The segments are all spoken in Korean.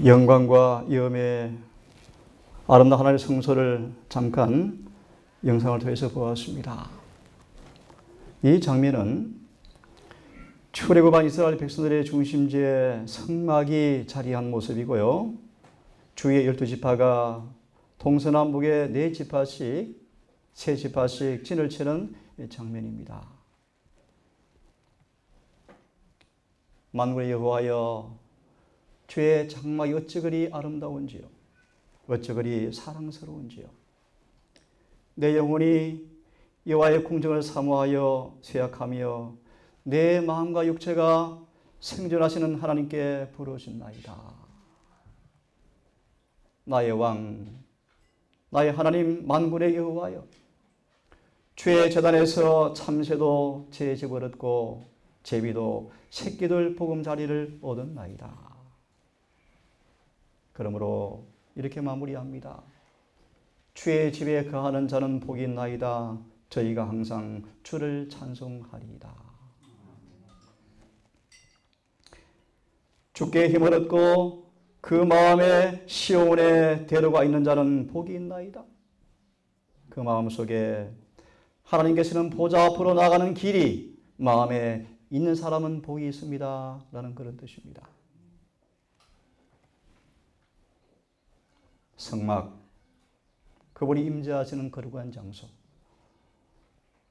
영광과 염의 아름다운 하나님의 성소를 잠깐 영상을 통해서 보았습니다. 이 장면은 출애굽한 이스라엘 백성들의 중심지에 성막이 자리한 모습이고요. 주의 12지파가 동서남북의 4지파씩 3지파씩 진을 치는 장면입니다. 만군의 여호와여, 주의 장막이 어찌 그리 아름다운지요, 어찌 그리 사랑스러운지요. 내 영혼이 여호와의 궁정을 사모하여 쇠약하며 내 마음과 육체가 생존하시는 하나님께 부르짖나이다. 나의 왕, 나의 하나님 만군의 여호와여, 주의 제단에서 참새도 제 집을 얻고 제비도 새끼들 보금자리를 얻었나이다. 그러므로 이렇게 마무리합니다. 주의 집에 거하는 자는 복이 있나이다. 저희가 항상 주를 찬송하리이다. 주께 힘을 얻고 그 마음에 시온의 대로가 있는 자는 복이 있나이다. 그 마음속에 하나님 계시는 보좌 앞으로 나가는 길이 마음에 있는 사람은 복이 있습니다. 라는 그런 뜻입니다. 성막, 그분이 임재하시는 거룩한 장소,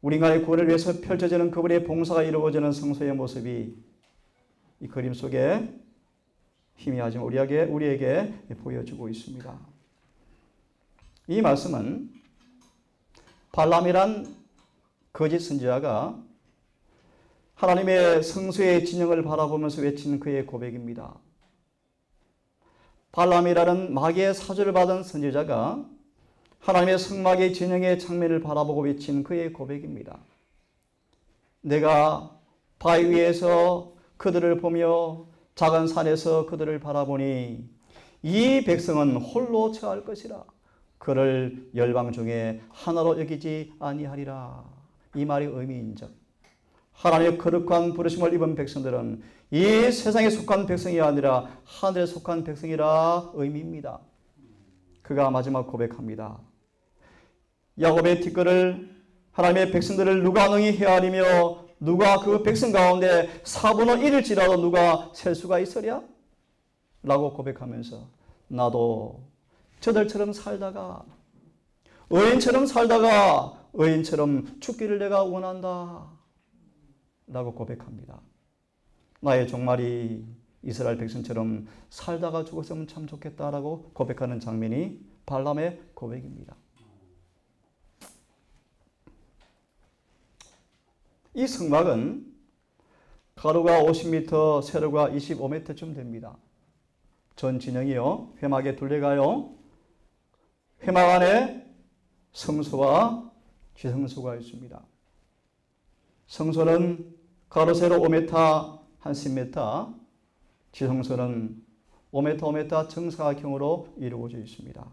우리 인간의 구원을 위해서 펼쳐지는 그분의 봉사가 이루어지는 성소의 모습이 이 그림 속에 희미하지만 우리에게 보여주고 있습니다. 이 말씀은 발람이란 거짓 선지자가 하나님의 성소의 진영을 바라보면서 외친 그의 고백입니다. 발람이라는 마귀의 사주를 받은 선지자가 하나님의 성막의 진영의 장면을 바라보고 외친 그의 고백입니다. 내가 바위 위에서 그들을 보며 작은 산에서 그들을 바라보니 이 백성은 홀로 처할 것이라. 그를 열방 중에 하나로 여기지 아니하리라. 이 말의 의미인즉 하나님의 거룩한 부르심을 입은 백성들은 이 세상에 속한 백성이 아니라 하늘에 속한 백성이라 의미입니다. 그가 마지막 고백합니다. 야곱의 티끌을, 하나님의 백성들을 누가 능히 헤아리며 누가 그 백성 가운데 4분의 1일지라도 누가 셀 수가 있으랴? 라고 고백하면서 나도 저들처럼 살다가 의인처럼 죽기를 내가 원한다. 라고 고백합니다. 나의 종말이 이스라엘 백성처럼 살다가 죽었으면 참 좋겠다라고 고백하는 장면이 발람의 고백입니다. 이 성막은 가로가 50m, 세로가 25m쯤 됩니다. 전 진영이요, 회막에 둘레가요, 회막 안에 성소와 지성소가 있습니다. 성소는 가로 세로 5m, 한 10m, 지성소는 5m 정사각형으로 이루어져 있습니다.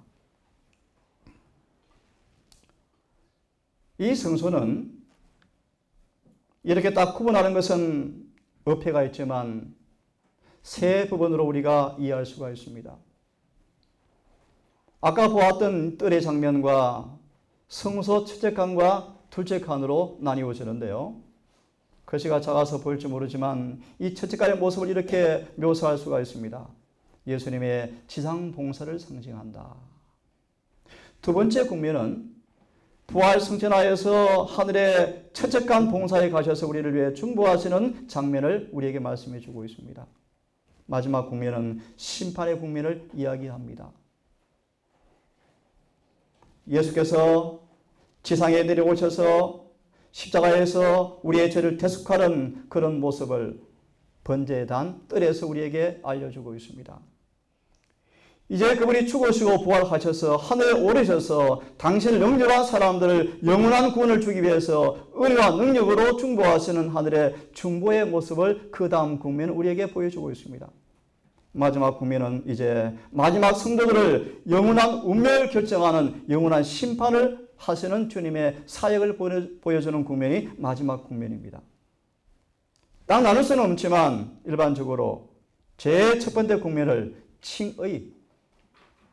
이 성소는 이렇게 딱 구분하는 것은 어폐가 있지만 세 부분으로 우리가 이해할 수가 있습니다. 아까 보았던 뜰의 장면과 성소 첫째 칸과 둘째 칸으로 나뉘어지는데요. 글씨가 작아서 보일지 모르지만 이 첫째 칸의 모습을 이렇게 묘사할 수가 있습니다. 예수님의 지상 봉사를 상징한다. 두 번째 국면은 부활 승천하여서 하늘의 첫째 칸 봉사에 가셔서 우리를 위해 중보하시는 장면을 우리에게 말씀해 주고 있습니다. 마지막 국면은 심판의 국면을 이야기합니다. 예수께서 지상에 내려오셔서 십자가에서 우리의 죄를 대속하는 그런 모습을 번제단 뜰에서 우리에게 알려주고 있습니다. 이제 그분이 죽으시고 부활하셔서 하늘에 오르셔서 당신을 영접한 사람들을 영원한 구원을 주기 위해서 은혜와 능력으로 중보하시는 하늘의 중보의 모습을 그 다음 국면은 우리에게 보여주고 있습니다. 마지막 국면은 이제 마지막 성도들을 영원한 운명을 결정하는 영원한 심판을 하시는 주님의 사역을 보여주는 국면이 마지막 국면입니다. 딱 나눌 수는 없지만 일반적으로 제 첫 번째 국면을 칭의,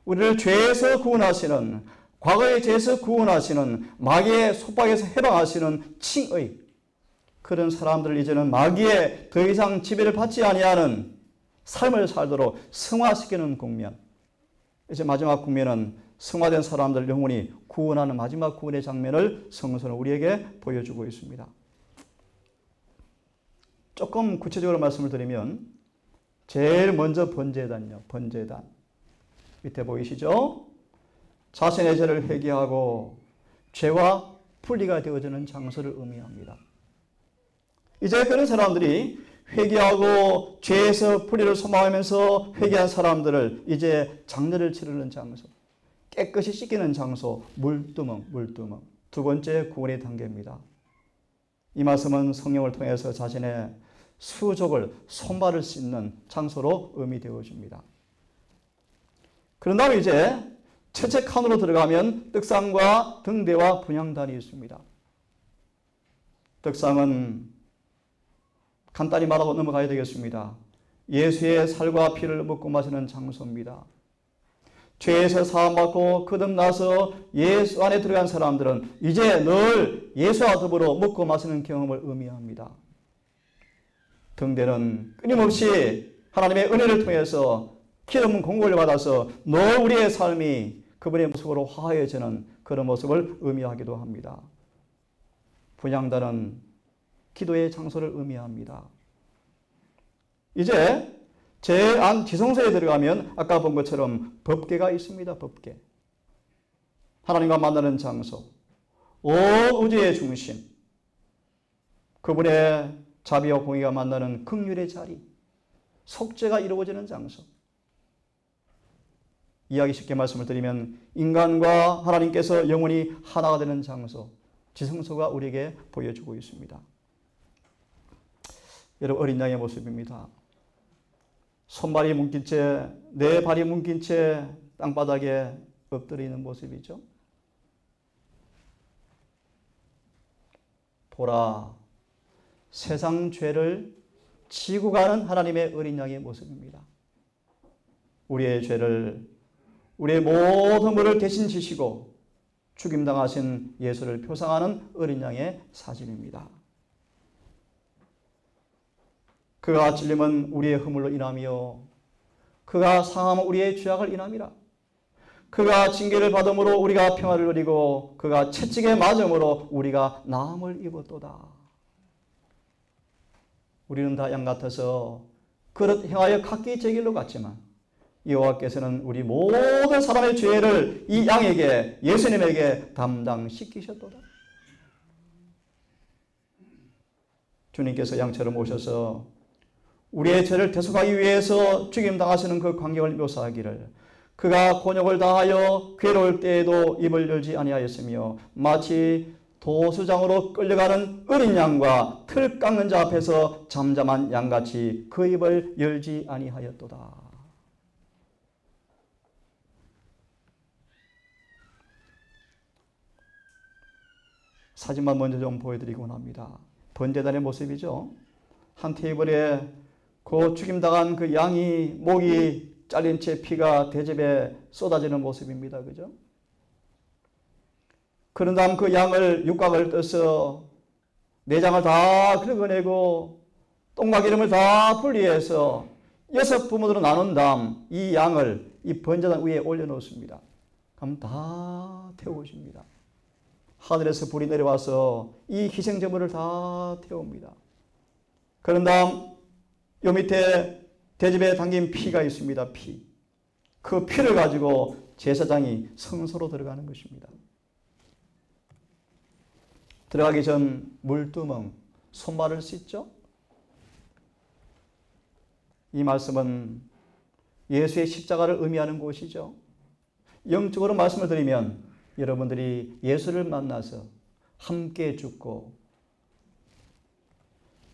우리를 죄에서 구원하시는, 과거의 죄에서 구원하시는, 마귀의 속박에서 해방하시는 칭의, 그런 사람들을 이제는 마귀에 더 이상 지배를 받지 아니하는 삶을 살도록 성화시키는 국면. 이제 마지막 국면은 성화된 사람들 영혼이 구원하는 마지막 구원의 장면을 성서는 우리에게 보여주고 있습니다. 조금 구체적으로 말씀을 드리면 제일 먼저 번제단요. 번제단. 밑에 보이시죠? 자신의 죄를 회개하고 죄와 분리가 되어지는 장소를 의미합니다. 이제 그런 사람들이 회개하고 죄에서 분리를 소망하면서 회개한 사람들을 이제 장례를 치르는 장소, 깨끗이 씻기는 장소, 물두멍. 두 번째 구원의 단계입니다. 이 말씀은 성령을 통해서 자신의 수족을, 손발을 씻는 장소로 의미되어집니다. 그런 다음에 이제 첫째 칸으로 들어가면 떡상과 등대와 분향단이 있습니다. 떡상은 간단히 말하고 넘어가야 되겠습니다. 예수의 살과 피를 먹고 마시는 장소입니다. 죄에서 사함받고 거듭나서 예수 안에 들어간 사람들은 이제 늘 예수와 더불어 먹고 마시는 경험을 의미합니다. 등대는 끊임없이 하나님의 은혜를 통해서 기름 공급을 받아서 늘 우리의 삶이 그분의 모습으로 화해지는 그런 모습을 의미하기도 합니다. 분향단은 기도의 장소를 의미합니다. 이제 제일 안 지성소에 들어가면 아까 본 것처럼 법궤가 있습니다. 법궤. 하나님과 만나는 장소. 온 우주의 중심. 그분의 자비와 공의가 만나는 긍휼의 자리. 속죄가 이루어지는 장소. 이야기 쉽게 말씀을 드리면 인간과 하나님께서 영원히 하나가 되는 장소. 지성소가 우리에게 보여주고 있습니다. 여러분, 어린 양의 모습입니다. 손발이 뭉킨 채, 내 발이 뭉킨 채 땅바닥에 엎드려 있는 모습이죠. 보라, 세상 죄를 지고 가는 하나님의 어린 양의 모습입니다. 우리의 죄를, 우리의 모든 것을 대신 지시고 죽임당하신 예수를 표상하는 어린 양의 사진입니다. 그가 찔림은 우리의 허물로 인하며 그가 상함은 우리의 죄악을 인함이라. 그가 징계를 받음으로 우리가 평화를 누리고 그가 채찍에 맞음으로 우리가 나음을 입었도다. 우리는 다 양 같아서 그릇 행하여 각기 제 길로 갔지만 여호와께서는 우리 모든 사람의 죄를 이 양에게, 예수님에게 담당시키셨도다. 주님께서 양처럼 오셔서 우리의 죄를 대속하기 위해서 죽임당하시는 그 광경을 묘사하기를 그가 곤욕을 당하여 괴로울 때에도 입을 열지 아니하였으며 마치 도수장으로 끌려가는 어린 양과 틀 깎는 자 앞에서 잠잠한 양같이 그 입을 열지 아니하였도다. 사진만 먼저 좀 보여드리곤 합니다. 번제단의 모습이죠. 한 테이블에 그 죽임당한 그 양이 목이 잘린 채 피가 대접에 쏟아지는 모습입니다. 그죠? 그런 다음 그 양을 육각을 떠서 내장을 다 긁어내고 똥과 기름을 다 분리해서 6 부문으로 나눈 다음 이 양을 이 번제단 위에 올려놓습니다. 그럼 다 태우십니다. 하늘에서 불이 내려와서 이 희생제물을 다 태웁니다. 그런 다음 요 밑에 대접에 담긴 피가 있습니다. 피. 그 피를 가지고 제사장이 성소로 들어가는 것입니다. 들어가기 전 물두멍, 손발을 씻죠. 이 말씀은 예수의 십자가를 의미하는 곳이죠. 영적으로 말씀을 드리면 여러분들이 예수를 만나서 함께 죽고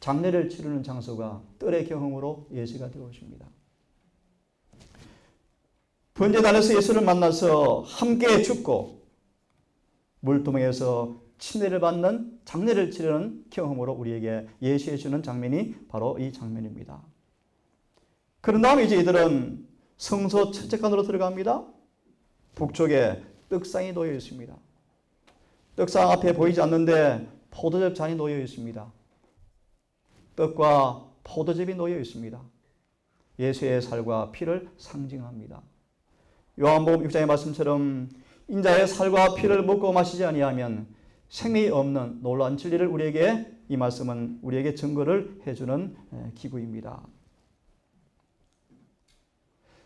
장례를 치르는 장소가 뜰의 경험으로 예시가 되어집니다. 번제단에서 예수를 만나서 함께 죽고 물두멍에서 침례를 받는 장례를 치르는 경험으로 우리에게 예시해 주는 장면이 바로 이 장면입니다. 그런 다음에 이제 이들은 성소 첫째간으로 들어갑니다. 북쪽에 떡상이 놓여 있습니다. 떡상 앞에 보이지 않는데 포도즙 잔이 놓여 있습니다. 떡과 포도즙이 놓여 있습니다. 예수의 살과 피를 상징합니다. 요한복음 6장의 말씀처럼 인자의 살과 피를 먹고 마시지 아니하면 생명이 없는 놀라운 진리를 우리에게, 이 말씀은 우리에게 증거를 해주는 기구입니다.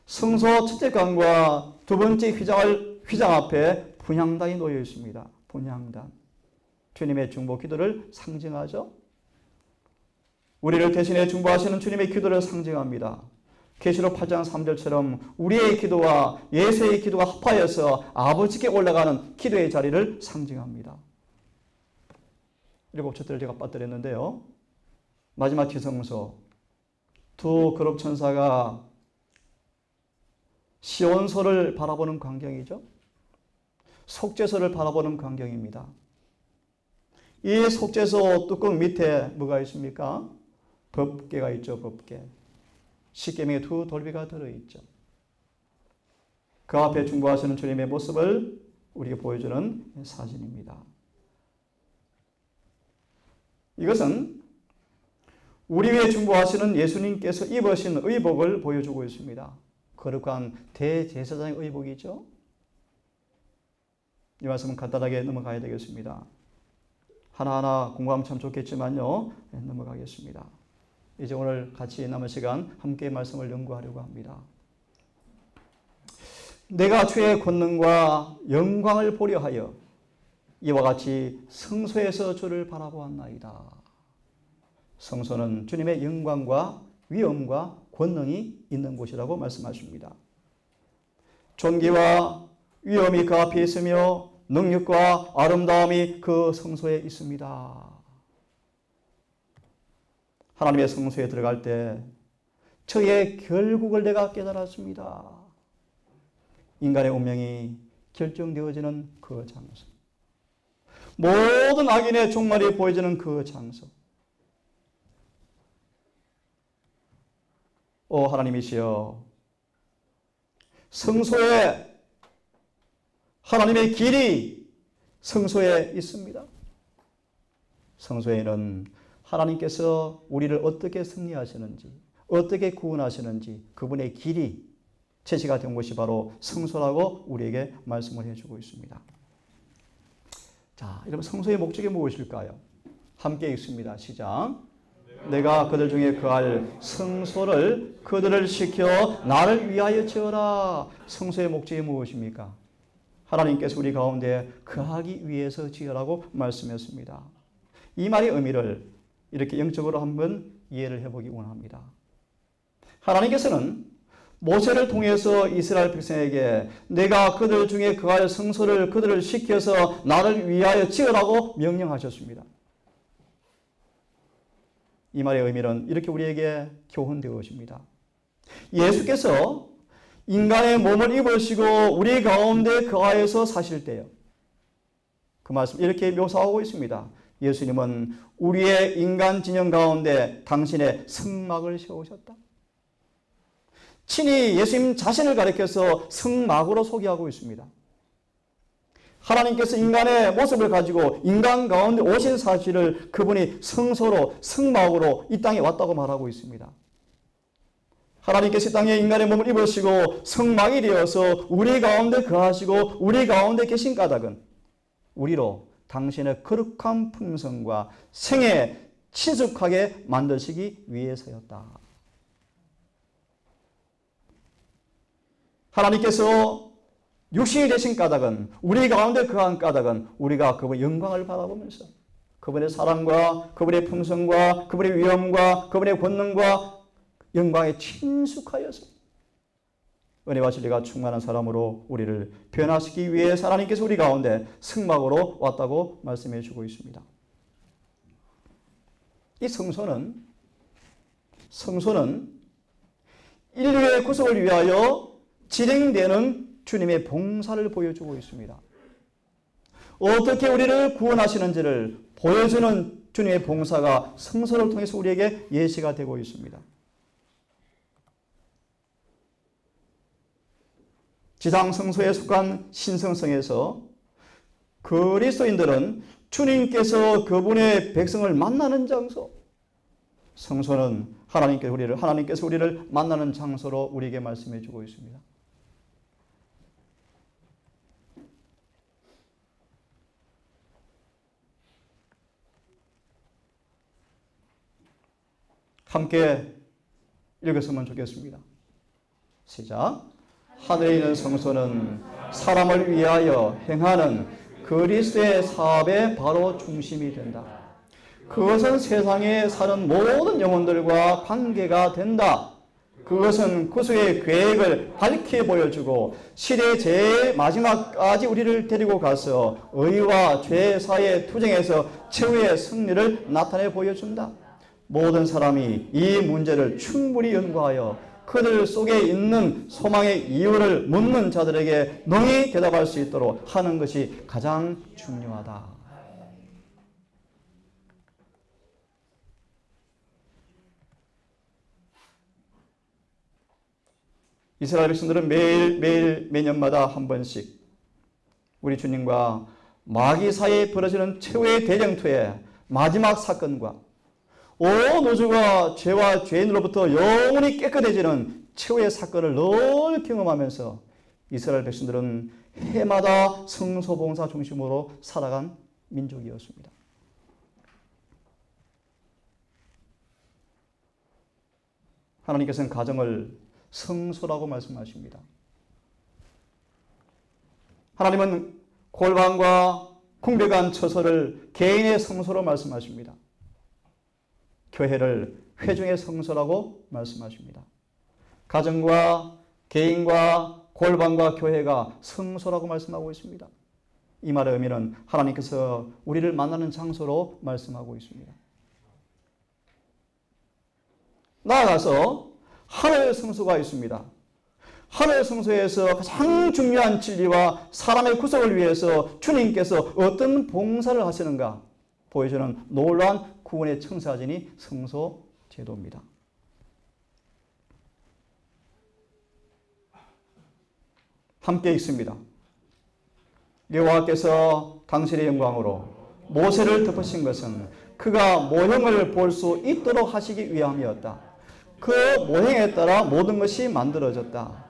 성소 첫째간과 두 번째 휘장 앞에 분향단이 놓여 있습니다. 분향단. 주님의 중보 기도를 상징하죠. 우리를 대신해 중보하시는 주님의 기도를 상징합니다. 계시록 8장 3절처럼 우리의 기도와 예수의 기도가 합하여서 아버지께 올라가는 기도의 자리를 상징합니다. 7촛대를 제가 빠뜨렸는데요. 마지막 지성소, 두 거룩 천사가 시온소를 바라보는 광경이죠. 속죄소를 바라보는 광경입니다. 이 속죄소 뚜껑 밑에 뭐가 있습니까? 법궤가 있죠. 법궤. 십계명의 두 돌비가 들어있죠. 그 앞에 중보하시는 주님의 모습을 우리에게 보여주는 사진입니다. 이것은 우리 위에 중보하시는 예수님께서 입으신 의복을 보여주고 있습니다. 거룩한 대제사장의 의복이죠. 이 말씀은 간단하게 넘어가야 되겠습니다. 하나하나 공부하면 참 좋겠지만요. 넘어가겠습니다. 이제 오늘 같이 남은 시간 함께 말씀을 연구하려고 합니다. 내가 주의 권능과 영광을 보려 하여 이와 같이 성소에서 주를 바라보았나이다. 성소는 주님의 영광과 위엄과 권능이 있는 곳이라고 말씀하십니다. 존귀와 위엄이 그 앞에 있으며 능력과 아름다움이 그 성소에 있습니다. 하나님의 성소에 들어갈 때 저의 결국을 내가 깨달았습니다. 인간의 운명이 결정되어지는 그 장소. 모든 악인의 종말이 보여지는 그 장소. 오 하나님이시여, 성소에 하나님의 길이 성소에 있습니다. 성소에는 하나님께서 우리를 어떻게 승리하시는지, 어떻게 구원하시는지 그분의 길이 제시가 된 곳이 바로 성소라고 우리에게 말씀을 해주고 있습니다. 자, 여러분 성소의 목적이 무엇일까요? 함께 읽습니다. 시작. 내가 그들 중에 거할 성소를 그들을 시켜 나를 위하여 지어라. 성소의 목적이 무엇입니까? 하나님께서 우리 가운데 거하기 위해서 지으라고 말씀했습니다. 이 말의 의미를 이렇게 영적으로 한번 이해를 해보기 원합니다. 하나님께서는 모세를 통해서 이스라엘 백성에게 내가 그들 중에 거할 성소를 그들을 시켜서 나를 위하여 지으라고 명령하셨습니다. 이 말의 의미는 이렇게 우리에게 교훈되어집니다. 예수께서 인간의 몸을 입으시고 우리 가운데 거하여서 사실 때요. 그 말씀 이렇게 묘사하고 있습니다. 예수님은 우리의 인간 진영 가운데 당신의 성막을 세우셨다. 친히 예수님 자신을 가리켜서 성막으로 소개하고 있습니다. 하나님께서 인간의 모습을 가지고 인간 가운데 오신 사실을 그분이 성소로, 성막으로 이 땅에 왔다고 말하고 있습니다. 하나님께서 이 땅에 인간의 몸을 입으시고 성막이 되어서 우리 가운데 거하시고 우리 가운데 계신 까닭은 우리로 당신의 거룩한 풍성과 생애 친숙하게 만드시기 위해서였다. 하나님께서 육신이 되신 까닭은, 우리 가운데 거한 까닭은 우리가 그분의 영광을 바라보면서 그분의 사랑과 그분의 풍성과 그분의 위엄과 그분의 권능과 영광에 친숙하여서 은혜와 진리가 충만한 사람으로 우리를 변화시키기 위해 하나님께서 우리 가운데 성막으로 왔다고 말씀해 주고 있습니다. 이 성소는 인류의 구속을 위하여 진행되는 주님의 봉사를 보여주고 있습니다. 어떻게 우리를 구원하시는지를 보여주는 주님의 봉사가 성소를 통해서 우리에게 예시가 되고 있습니다. 지상 성소에 속한 신성성에서 그리스도인들은 주님께서 그분의 백성을 만나는 장소, 성소는 하나님께서 우리를 만나는 장소로 우리에게 말씀해 주고 있습니다. 함께 읽었으면 좋겠습니다. 시작. 하늘에 있는 성소는 사람을 위하여 행하는 그리스도의 사업의 바로 중심이 된다. 그것은 세상에 사는 모든 영혼들과 관계가 된다. 그것은 구속의 계획을 밝히 보여주고 시대 제일 마지막까지 우리를 데리고 가서 의와 죄 사이의 투쟁에서 최후의 승리를 나타내 보여준다. 모든 사람이 이 문제를 충분히 연구하여 그들 속에 있는 소망의 이유를 묻는 자들에게 능히 대답할 수 있도록 하는 것이 가장 중요하다. 이스라엘 백성들은 매일 매년마다 한 번씩 우리 주님과 마귀 사이에 벌어지는 최후의 대쟁투의 마지막 사건과 온 우주가 죄와 죄인으로부터 영원히 깨끗해지는 최후의 사건을 늘 경험하면서 이스라엘 백성들은 해마다 성소봉사 중심으로 살아간 민족이었습니다. 하나님께서는 가정을 성소라고 말씀하십니다. 하나님은 골방과 궁벽한 처소를 개인의 성소로 말씀하십니다. 교회를 회중의 성소라고 말씀하십니다. 가정과 개인과 골방과 교회가 성소라고 말씀하고 있습니다. 이 말의 의미는 하나님께서 우리를 만나는 장소로 말씀하고 있습니다. 나아가서 하늘 성소가 있습니다. 하늘 성소에서 가장 중요한 진리와 사람의 구속을 위해서 주님께서 어떤 봉사를 하시는가 보여주는 놀라운 구원의 청사진이 성소 제도입니다. 함께 읽습니다. 여호와께서 당신의 영광으로 모세를 덮으신 것은 그가 모형을 볼 수 있도록 하시기 위함이었다. 그 모형에 따라 모든 것이 만들어졌다.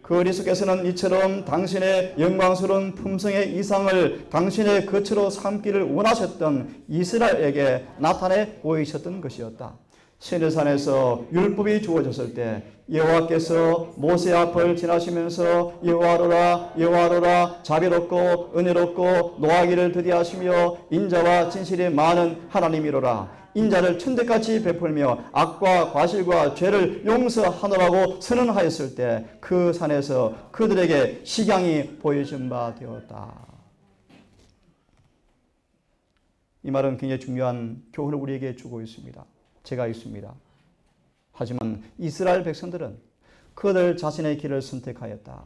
그리스도께서는 이처럼 당신의 영광스러운 품성의 이상을 당신의 거처로 삼기를 원하셨던 이스라엘에게 나타내 보이셨던 것이었다. 시내산에서 율법이 주어졌을 때 여호와께서 모세 앞을 지나시면서 여호와로라 여호와로라 자비롭고 은혜롭고 노하기를 더디하시며 인자와 진실이 많은 하나님이로라. 인자를 천대같이 베풀며 악과 과실과 죄를 용서하노라고 선언하였을 때 그 산에서 그들에게 식양이 보여준 바 되었다. 이 말은 굉장히 중요한 교훈을 우리에게 주고 있습니다. 제가 있습니다. 하지만 이스라엘 백성들은 그들 자신의 길을 선택하였다.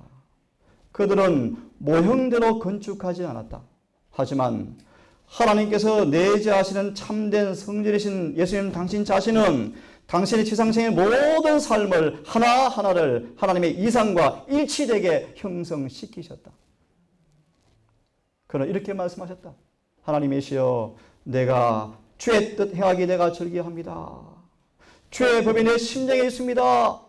그들은 모형대로 건축하지 않았다. 하지만 하나님께서 내재하시는 참된 성전이신 예수님 당신 자신은 당신의 지상생의 모든 삶을 하나하나를 하나님의 이상과 일치되게 형성시키셨다. 그는 이렇게 말씀하셨다. 하나님이시여 내가 주의 뜻 행하기 내가 즐겨합니다. 주의 법이 내 심장에 있습니다.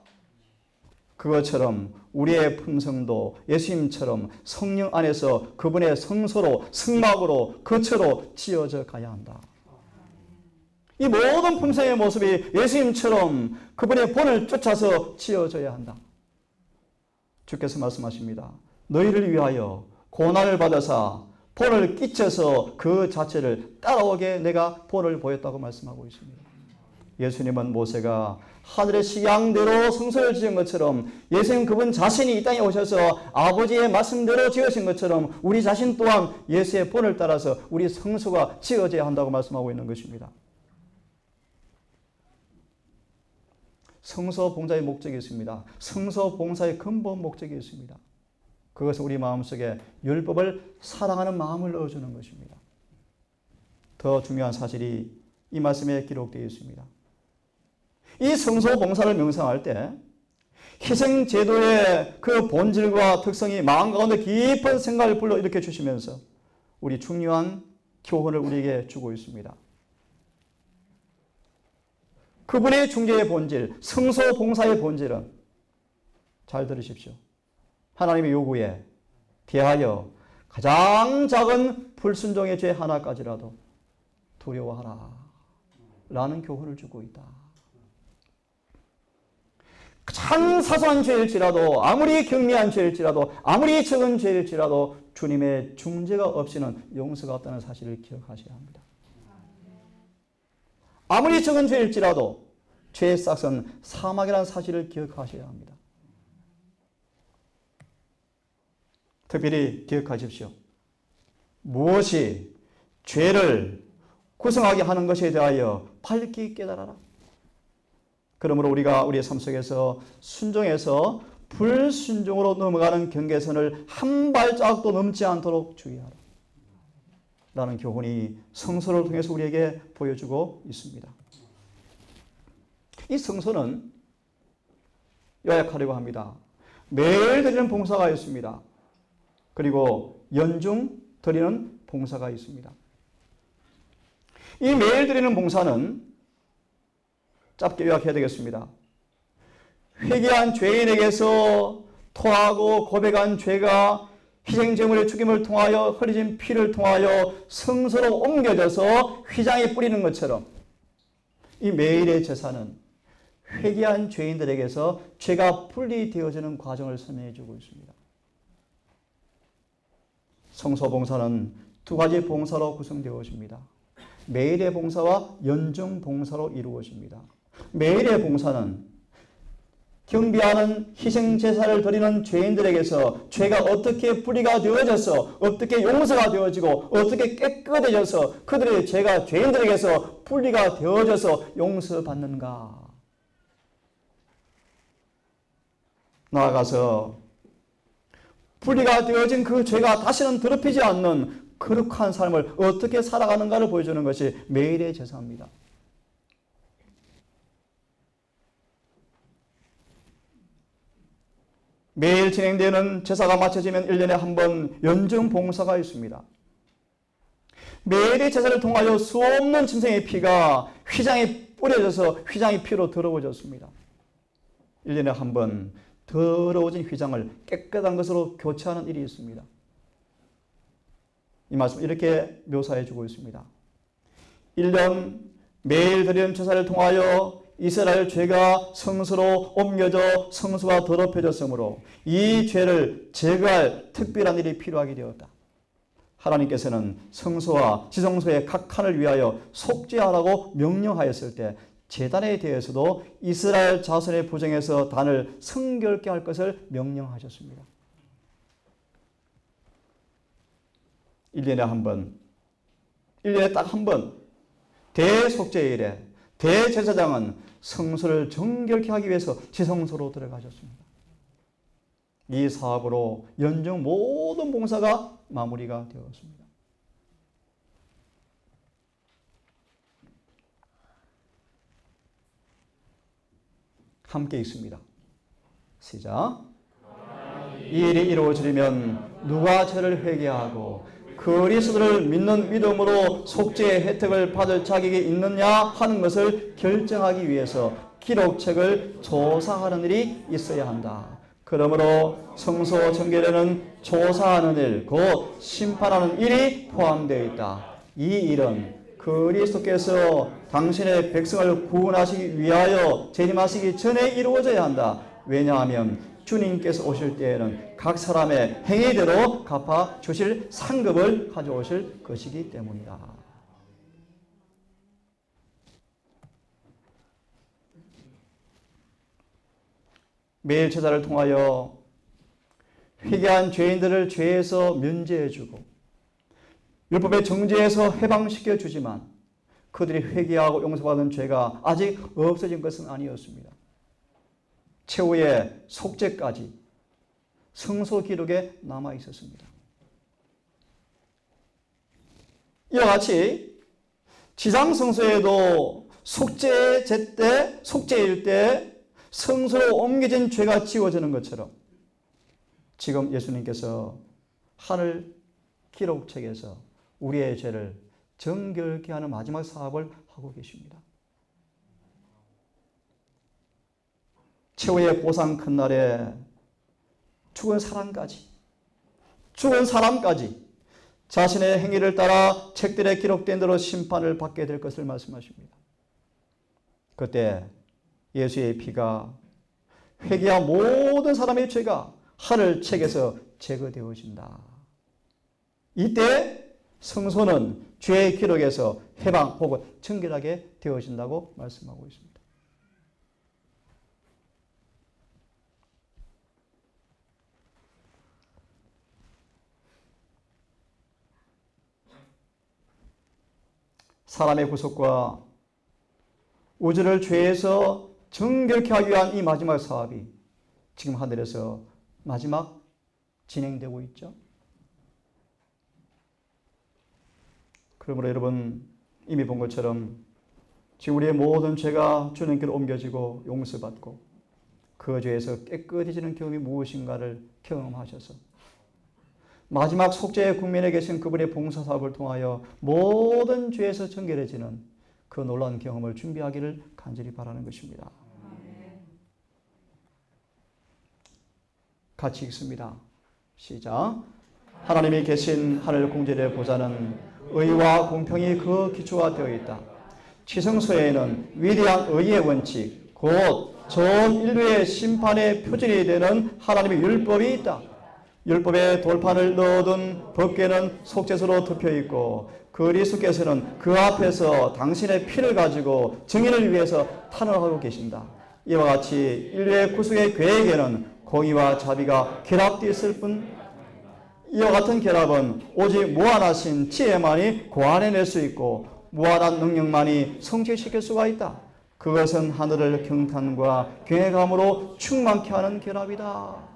그것처럼 우리의 품성도 예수님처럼 성령 안에서 그분의 성소로 성막으로 거처로 지어져 가야 한다. 이 모든 품성의 모습이 예수님처럼 그분의 본을 쫓아서 지어져야 한다. 주께서 말씀하십니다. 너희를 위하여 고난을 받아사 본을 끼쳐서 그 자체를 따라오게 내가 본을 보였다고 말씀하고 있습니다. 예수님은 모세가 하늘의 식양대로 성소를 지은 것처럼 예수님 그분 자신이 이 땅에 오셔서 아버지의 말씀대로 지으신 것처럼 우리 자신 또한 예수의 본을 따라서 우리 성소가 지어져야 한다고 말씀하고 있는 것입니다. 성소 봉사의 목적이 있습니다. 성소 봉사의 근본 목적이 있습니다. 그것은 우리 마음속에 율법을 사랑하는 마음을 넣어주는 것입니다. 더 중요한 사실이 이 말씀에 기록되어 있습니다. 이 성소 봉사를 명상할 때 희생제도의 그 본질과 특성이 마음 가운데 깊은 생각을 불러일으켜 주시면서 우리 중요한 교훈을 우리에게 주고 있습니다. 그분의 중재의 본질, 성소봉사의 본질은 잘 들으십시오. 하나님의 요구에 대하여 가장 작은 불순종의 죄 하나까지라도 두려워하라 라는 교훈을 주고 있다. 가장 사소한 죄일지라도, 아무리 경미한 죄일지라도, 아무리 적은 죄일지라도 주님의 중재가 없이는 용서가 없다는 사실을 기억하셔야 합니다. 아무리 적은 죄일지라도 죄의 싹은 사망이라는 사실을 기억하셔야 합니다. 특별히 기억하십시오. 무엇이 죄를 구성하게 하는 것에 대하여 밝히 깨달아라. 그러므로 우리가 우리의 삶 속에서 순종해서 불순종으로 넘어가는 경계선을 한 발자국도 넘지 않도록 주의하라. 라는 교훈이 성서를 통해서 우리에게 보여주고 있습니다. 이 성서는 요약하려고 합니다. 매일 드리는 봉사가 있습니다. 그리고 연중 드리는 봉사가 있습니다. 이 매일 드리는 봉사는 짧게 요약해야 되겠습니다. 회개한 죄인에게서 토하고 고백한 죄가 희생제물의 죽임을 통하여 흘려진 피를 통하여 성소로 옮겨져서 휘장에 뿌리는 것처럼 이 매일의 제사는 회개한 죄인들에게서 죄가 분리되어지는 과정을 설명해 주고 있습니다. 성소봉사는 두 가지 봉사로 구성되어집니다. 매일의 봉사와 연중 봉사로 이루어집니다. 매일의 봉사는 경비하는 희생제사를 드리는 죄인들에게서 죄가 어떻게 분리가 되어져서 어떻게 용서가 되어지고 어떻게 깨끗해져서 그들의 죄가 죄인들에게서 분리가 되어져서 용서받는가. 나아가서 분리가 되어진 그 죄가 다시는 더럽히지 않는 거룩한 삶을 어떻게 살아가는가를 보여주는 것이 매일의 제사입니다. 매일 진행되는 제사가 마쳐지면 1년에 한 번 연중 봉사가 있습니다. 매일의 제사를 통하여 수없는 짐승의 피가 휘장에 뿌려져서 휘장이 피로 더러워졌습니다. 1년에 한 번 더러워진 휘장을 깨끗한 것으로 교체하는 일이 있습니다. 이 말씀 이렇게 묘사해 주고 있습니다. 1년 매일 드리는 제사를 통하여 이스라엘 죄가 성소로 옮겨져 성소가 더럽혀졌으므로 이 죄를 제거할 특별한 일이 필요하게 되었다. 하나님께서는 성소와 지성소의 각 칸을 위하여 속죄하라고 명령하였을 때 제단에 대해서도 이스라엘 자손의 부정에서 단을 성결케 할 것을 명령하셨습니다. 1년에 한 번, 1년에 딱 한 번 대속죄일에 대제사장은 성소를 정결케 하기 위해서 지성소로 들어가셨습니다. 이 사업으로 연중 모든 봉사가 마무리가 되었습니다. 함께 있습니다. 시작. 이 일이 이루어지려면 누가 죄를 회개하고 그리스도를 믿는 믿음으로 속죄의 혜택을 받을 자격이 있느냐 하는 것을 결정하기 위해서 기록책을 조사하는 일이 있어야 한다. 그러므로 성소 정결에는 조사하는 일, 곧 심판하는 일이 포함되어 있다. 이 일은 그리스도께서 당신의 백성을 구원하시기 위하여 재림하시기 전에 이루어져야 한다. 왜냐하면 주님께서 오실 때에는 각 사람의 행위대로 갚아 주실 상급을 가져오실 것이기 때문이다. 매일 제사를 통하여 회개한 죄인들을 죄에서 면제해주고 율법의 정죄에서 해방시켜 주지만 그들이 회개하고 용서받은 죄가 아직 없어진 것은 아니었습니다. 최후의 속죄까지 성소 기록에 남아 있었습니다. 이와 같이 지상 성소에도 속죄일 때 성소로 옮겨진 죄가 지워지는 것처럼 지금 예수님께서 하늘 기록책에서 우리의 죄를 정결케 하는 마지막 사업을 하고 계십니다. 최후의 보상 큰 날에 죽은 사람까지 자신의 행위를 따라 책들에 기록된 대로 심판을 받게 될 것을 말씀하십니다. 그때 예수의 피가 회개한 모든 사람의 죄가 하늘 책에서 제거되어진다. 이때 성소는 죄의 기록에서 해방 혹은 정결하게 되어진다고 말씀하고 있습니다. 사람의 구속과 우주를 죄에서 정결케 하기 위한 이 마지막 사업이 지금 하늘에서 마지막 진행되고 있죠. 그러므로 여러분 이미 본 것처럼 지금 우리의 모든 죄가 주님께로 옮겨지고 용서받고 그 죄에서 깨끗해지는 경험이 무엇인가를 경험하셔서 마지막 속죄의 국면에 계신 그분의 봉사사업을 통하여 모든 죄에서 정결해지는 그 놀라운 경험을 준비하기를 간절히 바라는 것입니다. 같이 읽습니다. 시작. 하나님이 계신 하늘 궁전의 보좌는 의와 공평이 그 기초가 되어 있다. 지성소에는 위대한 의의 원칙, 곧 전 인류의 심판의 표준이 되는 하나님의 율법이 있다. 율법의 돌판을 넣어둔 법궤는 속죄소로 덮여 있고 그리스도께서는 그 앞에서 당신의 피를 가지고 증인을 위해서 탄원하고 계신다. 이와 같이 인류의 구속의 계획에는 공의와 자비가 결합되어 있을 뿐 이와 같은 결합은 오직 무한하신 지혜만이 고안해낼 수 있고 무한한 능력만이 성취시킬 수가 있다. 그것은 하늘을 경탄과 경외감으로 충만케 하는 결합이다.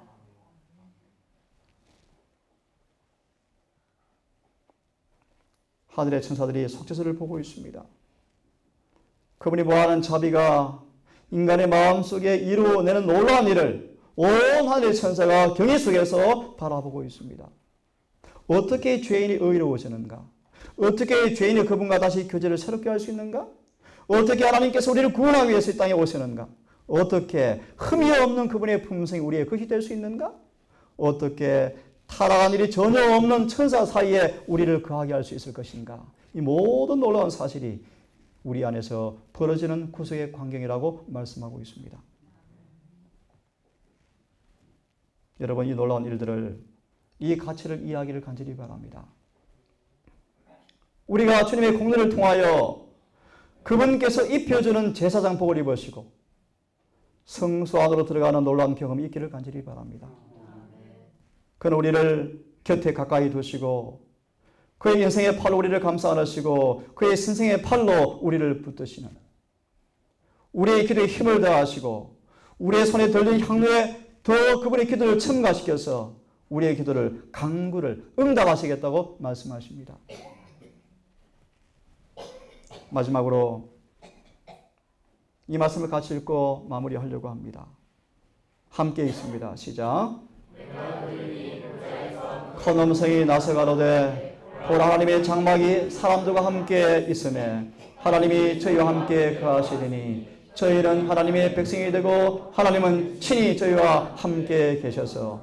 하늘의 천사들이 속죄소를 보고 있습니다. 그분이 무한한 자비가 인간의 마음속에 이루어내는 놀라운 일을 온 하늘의 천사가 경외 속에서 바라보고 있습니다. 어떻게 죄인이 의로워지는가? 어떻게 죄인이 그분과 다시 교제를 새롭게 할 수 있는가? 어떻게 하나님께서 우리를 구원하기 위해서 이 땅에 오시는가? 어떻게 흠이 없는 그분의 품성이 우리의 것이 될 수 있는가? 어떻게 타락한 일이 전혀 없는 천사 사이에 우리를 거하게 할 수 있을 것인가? 이 모든 놀라운 사실이 우리 안에서 벌어지는 구속의 광경이라고 말씀하고 있습니다. 여러분, 이 놀라운 일들을, 이 가치를 이해하기를 간절히 바랍니다. 우리가 주님의 공로를 통하여 그분께서 입혀주는 제사장복을 입으시고 성소 안으로 들어가는 놀라운 경험이 있기를 간절히 바랍니다. 그는 우리를 곁에 가까이 두시고 그의 인생의 팔로 우리를 감싸 안으시고 그의 신생의 팔로 우리를 붙드시는, 우리의 기도에 힘을 다하시고 우리의 손에 들린 향로에 더 그분의 기도를 첨가시켜서 우리의 기도를 간구를 응답하시겠다고 말씀하십니다. 마지막으로 이 말씀을 같이 읽고 마무리하려고 합니다. 함께 읽습니다. 시작. 큰 음성이 나서 가로되 보라, 하나님의 장막이 사람들과 함께 있음에 하나님이 저희와 함께 거하시리니 저희는 하나님의 백성이 되고 하나님은 친히 저희와 함께 계셔서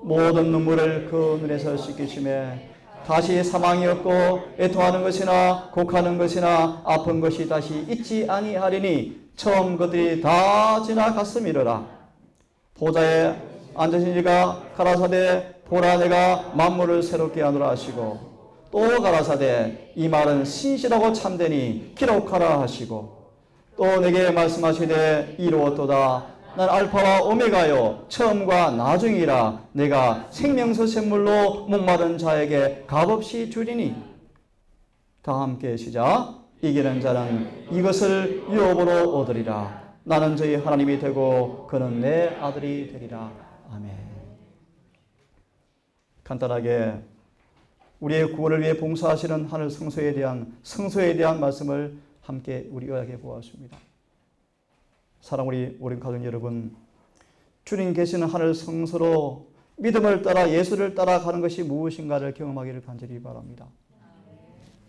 모든 눈물을 그 눈에서 씻기심에 다시 사망이 없고 애통하는 것이나 곡하는 것이나 아픈 것이 다시 있지 아니하리니 처음 것들이 다 지나갔음이로라. 보좌에 앉으신 이가 가라사대 보라, 내가 만물을 새롭게 하노라 하시고 또 가라사대 이 말은 신실하고 참되니 기록하라 하시고 또 내게 말씀하시되 이루었도다. 난 알파와 오메가요 처음과 나중이라. 내가 생명수 샘물로 목마른 자에게 값없이 주리니. 다 함께 시작. 이기는 자는 이것을 유업으로 얻으리라. 나는 저희 하나님이 되고 그는 내 아들이 되리라. 아멘. 간단하게 우리의 구원을 위해 봉사하시는 하늘 성소에 대한 말씀을 함께 우리 요약해 보았습니다. 우리 가족 여러분, 주님 계시는 하늘 성소로 믿음을 따라 예수를 따라가는 것이 무엇인가를 경험하기를 간절히 바랍니다.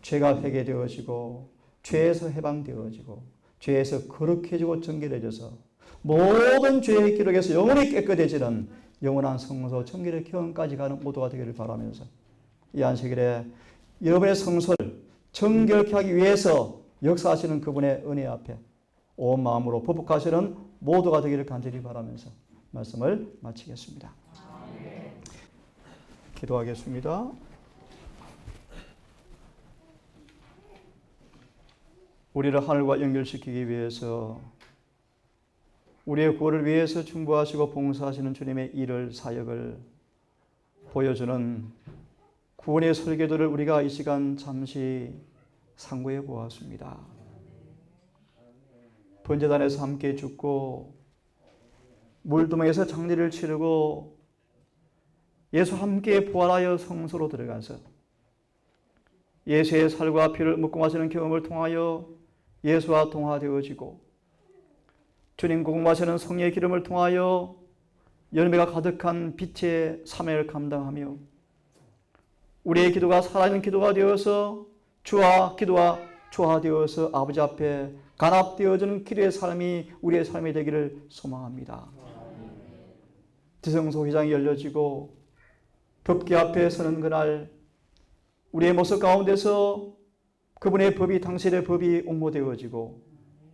죄가 회개되어지고 죄에서 해방되어지고 죄에서 거룩해지고 정결해져서 모든 죄의 기록에서 영원히 깨끗해지는 영원한 성소 정결의 경험까지 가는 모두가 되기를 바라면서 이 안식일에 여러분의 성소를 정결케 하기 위해서 역사하시는 그분의 은혜 앞에 온 마음으로 보복하시는 모두가 되기를 간절히 바라면서 말씀을 마치겠습니다. 기도하겠습니다. 우리를 하늘과 연결시키기 위해서 우리의 구원을 위해서 중보하시고 봉사하시는 주님의 일을 사역을 보여주는 구원의 설교들을 우리가 이 시간 잠시 상고해 보았습니다. 번제단에서 함께 죽고 물두멍에서 장례를 치르고 예수 함께 부활하여 성소로 들어가서 예수의 살과 피를 묻고 마시는 경험을 통하여 예수와 동화되어지고 주님 공급하시는 성령의 기름을 통하여 열매가 가득한 빛의 사명을 감당하며 우리의 기도가 살아있는 기도가 되어서 주와 기도와 조화되어서 아버지 앞에 간합되어지는 기도의 삶이 우리의 삶이 되기를 소망합니다. 지성소 회장이 열려지고 법궤 앞에 서는 그날 우리의 모습 가운데서 그분의 법이 당신의 법이 옹호되어지고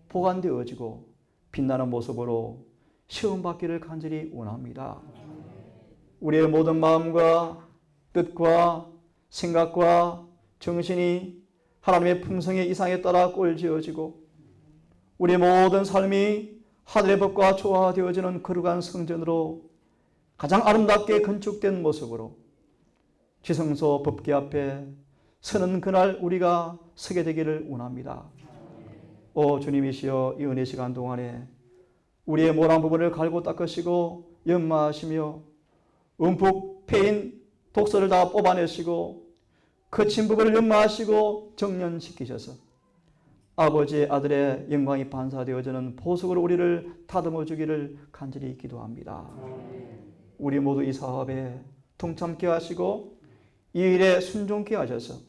보관되어지고 빛나는 모습으로 시험받기를 간절히 원합니다. 우리의 모든 마음과 뜻과 생각과 정신이 하나님의 품성의 이상에 따라 꼴지어지고 우리의 모든 삶이 하늘의 법과 조화되어지는 거룩한 성전으로 가장 아름답게 건축된 모습으로 지성소 법궤 앞에 서는 그날 우리가 서게 되기를 원합니다. 오 주님이시여, 이 은혜 시간 동안에 우리의 모난 부분을 갈고 닦으시고 연마하시며 움푹 패인 독소를 다 뽑아내시고 거친 부분을 연마하시고 정련시키셔서 아버지의 아들의 영광이 반사되어지는 보석으로 우리를 다듬어 주기를 간절히 기도합니다. 우리 모두 이 사업에 동참케 하시고 이 일에 순종케 하셔서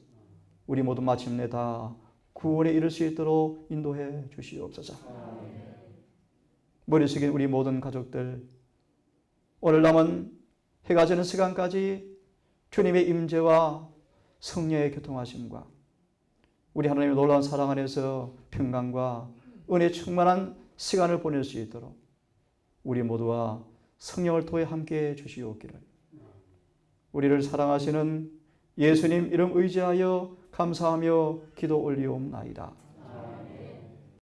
우리 모두 마침내 다 구원에 이를 수 있도록 인도해 주시옵소서. 머리 숙인 우리 모든 가족들, 오늘 남은 해가 지는 시간까지 주님의 임재와 성령의 교통하심과 우리 하나님의 놀라운 사랑 안에서 평강과 은혜 충만한 시간을 보낼 수 있도록 우리 모두와 성령을 통해 함께해 주시옵기를 우리를 사랑하시는 예수님 이름 의지하여 감사하며 기도 올리옵나이다.